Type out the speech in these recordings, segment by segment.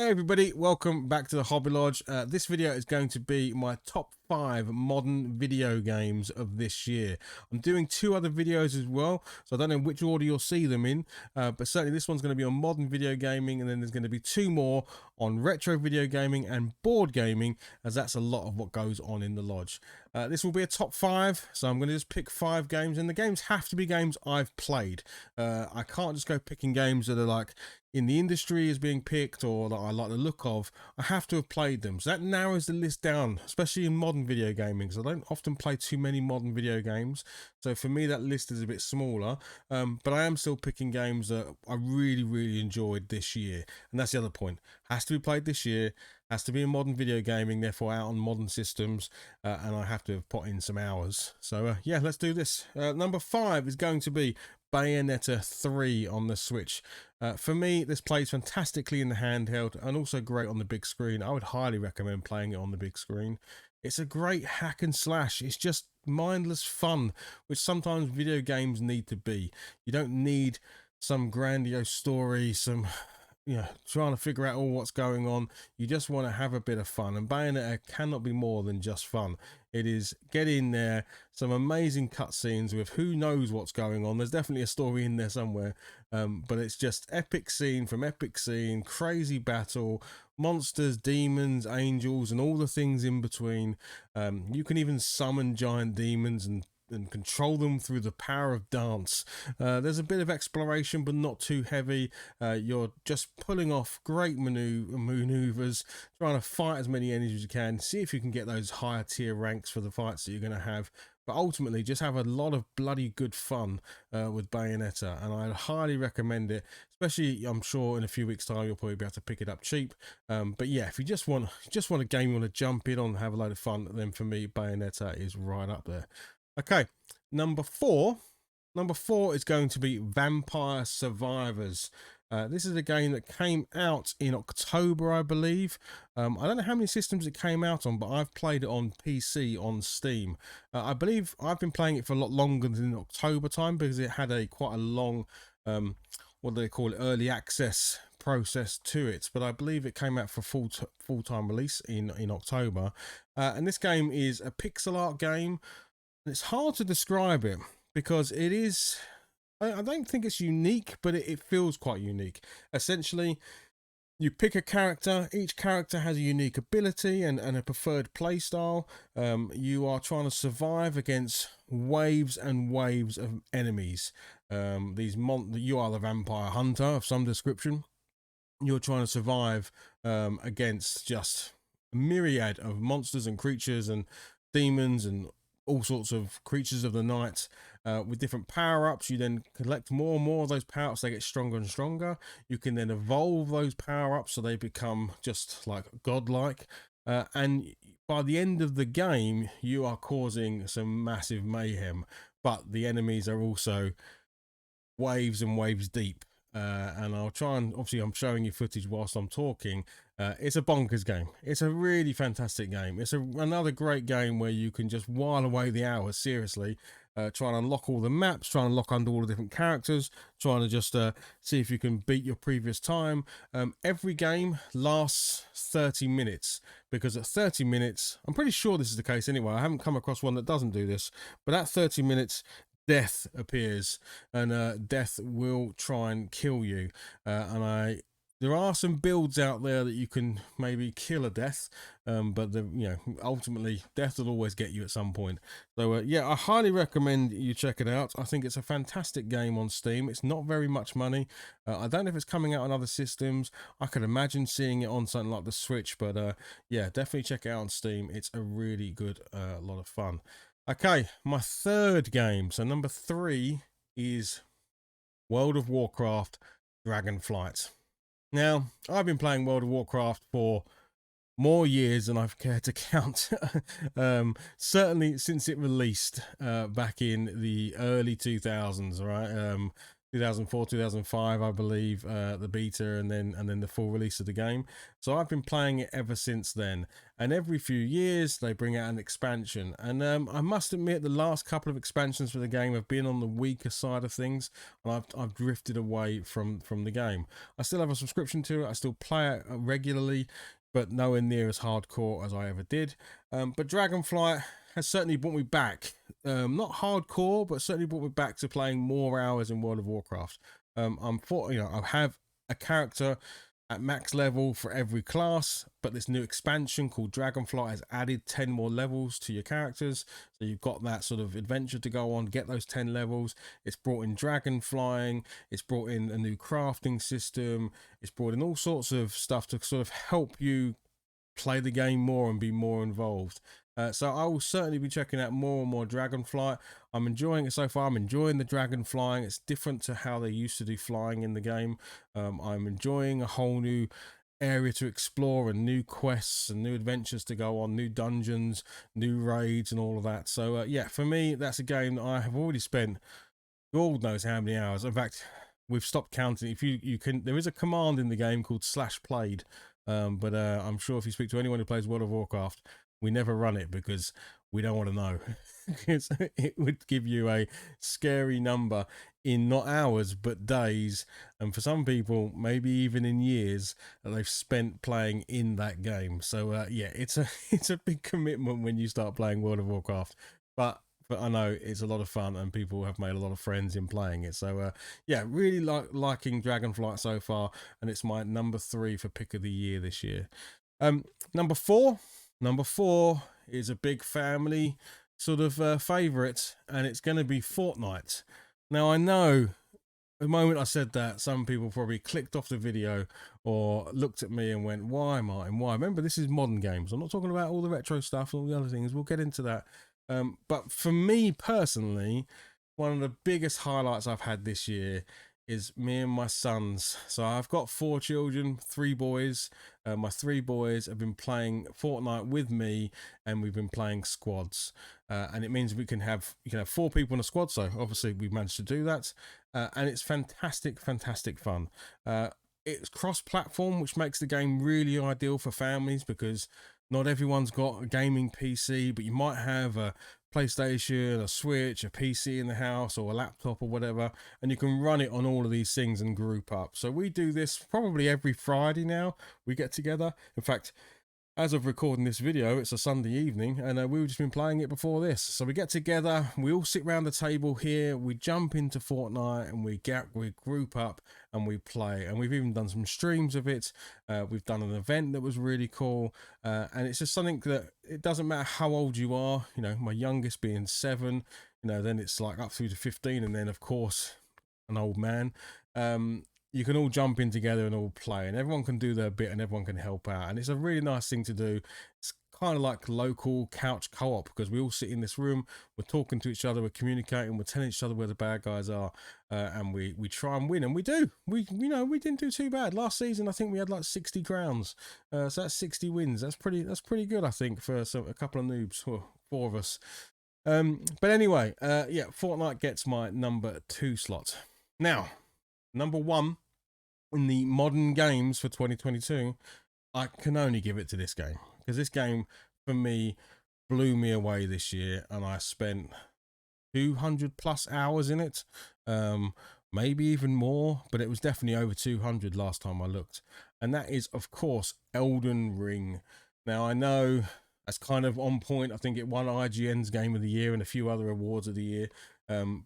Hey everybody, welcome back to the Hobby Lodge. This video is going to be my top 5 modern video games of this year. I'm doing 2 other videos as well, so I don't know which order you'll see them in, but certainly this one's going to be on modern video gaming, and then there's going to be 2 more on retro video gaming and board gaming, as that's a lot of what goes on in the lodge. This will be a top 5, so I'm going to just pick 5 games, and the games have to be games I've played. I can't just go picking games that are like in the industry is being picked or that I like the look of. I have to have played them, so that narrows the list down, especially in modern video gaming, because I don't often play too many modern video games, so for me that list is a bit smaller. But I am still picking games that I really enjoyed this year, and that's the other point. Has to be played this year, has to be in modern video gaming, therefore out on modern systems, and I have to have put in some hours. So yeah, let's do this. Number 5 is going to be Bayonetta 3 on the Switch. For me, this plays fantastically in the handheld and also great on the big screen. I would highly recommend playing it on the big screen. It's a great hack and slash. It's just mindless fun, which sometimes video games need to be. You don't need some grandiose story, some trying to figure out all what's going on. You just want to have a bit of fun, and Bayonetta cannot be more than just fun. It is get in there, some amazing cutscenes with who knows what's going on. There's definitely a story in there somewhere, but it's just epic scene from epic scene, crazy battle, monsters, demons, angels, and all the things in between. You can even summon giant demons and control them through the power of dance. There's a bit of exploration, but not too heavy. You're just pulling off great maneuvers, trying to fight as many enemies as you can, see if you can get those higher tier ranks for the fights that you're going to have. But ultimately, just have a lot of bloody good fun with Bayonetta, and I highly recommend it. Especially, I'm sure in a few weeks' time you'll probably be able to pick it up cheap. But yeah, if you just want a game you want to jump in on and have a load of fun, then for me, Bayonetta is right up there. Okay, number four is going to be Vampire Survivors. This is a game that came out in October, I believe. I don't know how many systems it came out on, but I've played it on PC on Steam. I believe I've been playing it for a lot longer than October time, because it had quite a long, what do they call it, early access process to it. But I believe it came out for full-time release in October. And this game is a pixel art game. It's hard to describe it because it is, I don't think it's unique, but it feels quite unique. Essentially, you pick a character, each character has a unique ability and a preferred playstyle. You are trying to survive against waves and waves of enemies. You are the vampire hunter of some description. You're trying to survive against just a myriad of monsters and creatures and demons and all sorts of creatures of the night with different power-ups. You then collect more and more of those power-ups. They get stronger and stronger. You can then evolve those power-ups so they become just like godlike, and by the end of the game you are causing some massive mayhem, but the enemies are also waves and waves deep. And I'll try and, obviously I'm showing you footage whilst I'm talking. It's a bonkers game. It's a really fantastic game. It's another great game where you can just while away the hours, seriously, trying to unlock all the maps, trying to lock under all the different characters, trying to just see if you can beat your previous time. Every game lasts 30 minutes, because at 30 minutes, I'm pretty sure this is the case anyway, I haven't come across one that doesn't do this, but at 30 minutes, death appears, and death will try and kill you. There are some builds out there that you can maybe kill a death, but ultimately death will always get you at some point. So yeah, I highly recommend you check it out. I think it's a fantastic game on Steam. It's not very much money. I don't know if it's coming out on other systems. I could imagine seeing it on something like the Switch, but yeah, definitely check it out on Steam. It's a really good lot of fun. Okay, my third game. So number 3 is World of Warcraft Dragonflight. Now, I've been playing World of Warcraft for more years than I've cared to count. Certainly since it released back in the early 2000s, right? 2004, 2005, I believe, the beta, and then the full release of the game. So I've been playing it ever since then. And every few years they bring out an expansion. And I must admit, the last couple of expansions for the game have been on the weaker side of things, and I've drifted away from the game. I still have a subscription to it. I still play it regularly, but nowhere near as hardcore as I ever did. But Dragonflight has certainly brought me back. Not hardcore, but certainly brought me back to playing more hours in World of Warcraft. I have a character at max level for every class, but this new expansion called Dragonflight has added 10 more levels to your characters. So you've got that sort of adventure to go on, get those 10 levels. It's brought in dragon flying, it's brought in a new crafting system, it's brought in all sorts of stuff to sort of help you play the game more and be more involved. So I will certainly be checking out more and more Dragonflight. I'm enjoying it so far. I'm enjoying the dragon flying. It's different to how they used to do flying in the game. I'm enjoying a whole new area to explore and new quests and new adventures to go on, new dungeons, new raids and all of that. So yeah, for me, that's a game that I have already spent God knows how many hours. In fact, we've stopped counting. If you can, there is a command in the game called /played. But I'm sure if you speak to anyone who plays World of Warcraft, we never run it because we don't want to know. It would give you a scary number in not hours but days, and for some people maybe even in years that they've spent playing in that game. So yeah, it's a big commitment when you start playing World of Warcraft, but I know it's a lot of fun and people have made a lot of friends in playing it. So yeah, really liking Dragonflight so far, and it's my number 3 for pick of the year this year. Number four is a big family sort of favorite, and it's going to be Fortnite. Now I know the moment I said that, some people probably clicked off the video or looked at me and went, why, Martin, why? Remember, this is modern games. I'm not talking about all the retro stuff and all the other things. We'll get into that. But for me personally, one of the biggest highlights I've had this year is me and my sons. So I've got 4 children, 3 boys. My 3 boys have been playing Fortnite with me, and we've been playing squads. And it means you can have 4 people in a squad. So obviously we've managed to do that. And it's fantastic fun. It's cross-platform, which makes the game really ideal for families, because not everyone's got a gaming PC, but you might have a PlayStation, a Switch, a PC in the house, or a laptop or whatever, and you can run it on all of these things and group up. So we do this probably every Friday now. We get together. In fact, as of recording this video, it's a Sunday evening, and we've just been playing it before this. So we get together, we all sit around the table here, we jump into Fortnite, and we group up and we play. And we've even done some streams of it. We've done an event that was really cool, and it's just something that it doesn't matter how old you are. You know, my youngest being 7, then it's like up through to 15, and then of course an old man. You can all jump in together and all play, and everyone can do their bit and everyone can help out, and it's a really nice thing to do. It's kind of like local couch co-op, because we all sit in this room, we're talking to each other, we're communicating, we're telling each other where the bad guys are, and we try and win, and we do. We didn't do too bad last season. I think we had like 60 crowns, so that's 60 wins. That's pretty good, I think, for a couple of noobs, or 4 of us. But anyway, yeah, Fortnite gets my number 2 slot. Now, number 1 in the modern games for 2022, I can only give it to this game, because this game for me blew me away this year, and I spent 200 plus hours in it, maybe even more, but it was definitely over 200 last time I looked, and that is of course Elden Ring. Now I know that's kind of on point. I think it won IGN's Game of the Year and a few other awards of the year.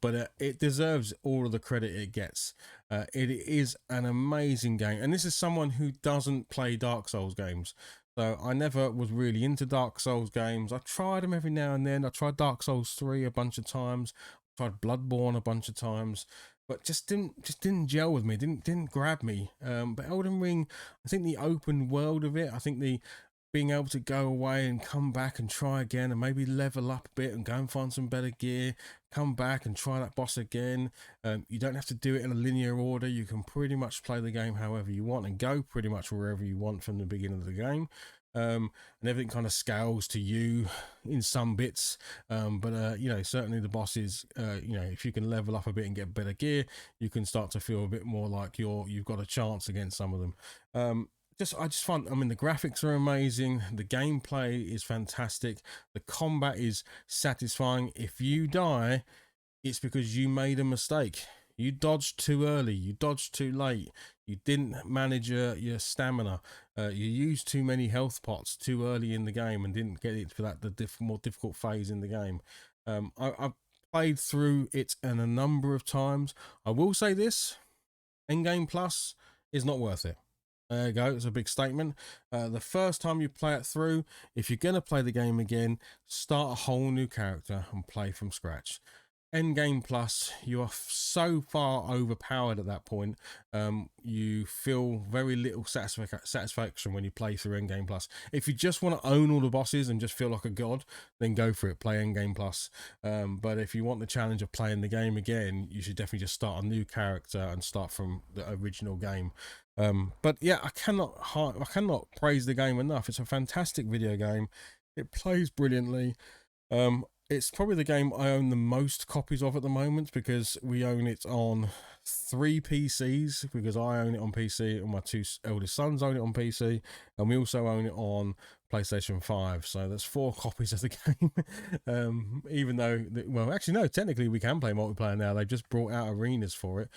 But it deserves all of the credit it gets. It is an amazing game, and this is someone who doesn't play Dark Souls games. So I never was really into Dark Souls games. I tried them every now and then. I tried Dark Souls 3 a bunch of times. I tried Bloodborne a bunch of times, but just didn't gel with me. Didn't grab me. But Elden Ring, I think the open world of it, I think the being able to go away and come back and try again, and maybe level up a bit and go and find some better gear, come back and try that boss again. You don't have to do it in a linear order. You can pretty much play the game however you want and go pretty much wherever you want from the beginning of the game. and everything kind of scales to you in some bits. But you know, certainly the bosses, you know, if you can level up a bit and get better gear, you can start to feel a bit more like you've got a chance against some of them. I just find, I mean, the graphics are amazing, the gameplay is fantastic, the combat is satisfying. If you die, it's because you made a mistake. You dodged too early, you dodged too late, you didn't manage your stamina, you used too many health pots too early in the game and didn't get it for that more difficult phase in the game. I've played through it a number of times. I will say this, Endgame Plus is not worth it. There you go, it's a big statement. The first time you play it through, if you're going to play the game again, start a whole new character and play from scratch. Endgame Plus, you are so far overpowered at that point. You feel very little satisfaction when you play through Endgame Plus. If you just want to own all the bosses and just feel like a god, then go for it, play Endgame Plus. But if you want the challenge of playing the game again, you should definitely just start a new character and start from the original game. But yeah, I cannot praise the game enough. It's a fantastic video game. It plays brilliantly. It's probably the game I own the most copies of at the moment, because we own it on 3 PCs, because I own it on PC and my 2 eldest sons own it on PC, and we also own it on PlayStation 5. So there's 4 copies of the game. Even though, well, actually no, technically we can play multiplayer now. They've just brought out arenas for it.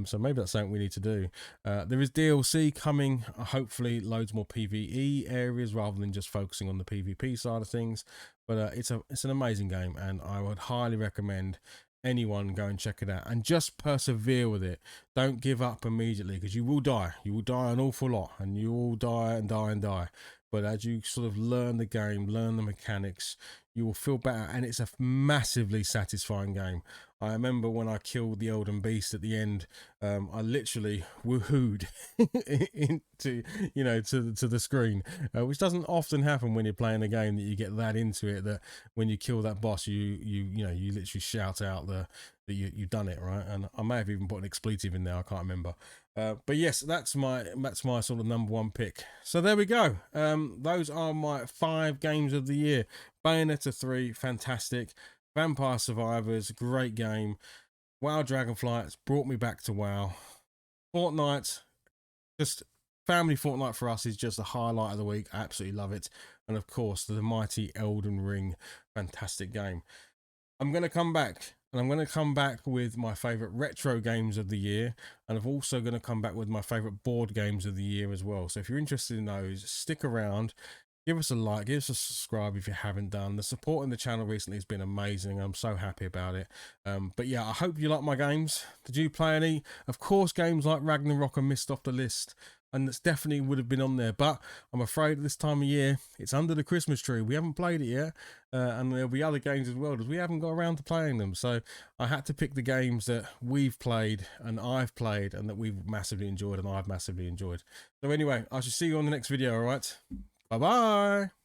So maybe that's something we need to do. There is DLC coming, hopefully loads more PvE areas rather than just focusing on the PvP side of things. But it's an amazing game, and I would highly recommend anyone go and check it out and just persevere with it. Don't give up immediately, because you will die. You will die an awful lot, and you will die and die and die. But as you sort of learn the game, learn the mechanics, you will feel better, and it's a massively satisfying game. I remember when I killed the Elden Beast at the end, I literally woohooed into, you know, to the screen, which doesn't often happen when you're playing a game, that you get that into it, that when you kill that boss, you literally shout out that you've done it, right? And I may have even put an expletive in there, I can't remember. But yes, that's my sort of #1 pick. So there we go. Those are my 5 games of the year. Bayonetta 3, fantastic. Vampire Survivors, great game. WoW Dragonflight brought me back to WoW. Fortnite, just family Fortnite for us is just a highlight of the week. I absolutely love it. And of course, the mighty Elden Ring, fantastic game. I'm going to come back, and I'm going to come back with my favourite retro games of the year, and I'm also going to come back with my favourite board games of the year as well. So if you're interested in those, stick around. Give us a like, give us a subscribe if you haven't done. The support in the channel recently has been amazing. I'm so happy about it. But yeah, I hope you like my games. Did you play any? Of course, games like Ragnarok are missed off the list, and it's definitely would have been on there. But I'm afraid this time of year, it's under the Christmas tree. We haven't played it yet. And there'll be other games as well, because we haven't got around to playing them. So I had to pick the games that we've played and I've played and that we've massively enjoyed and I've massively enjoyed. So anyway, I shall see you on the next video, all right? Bye-bye.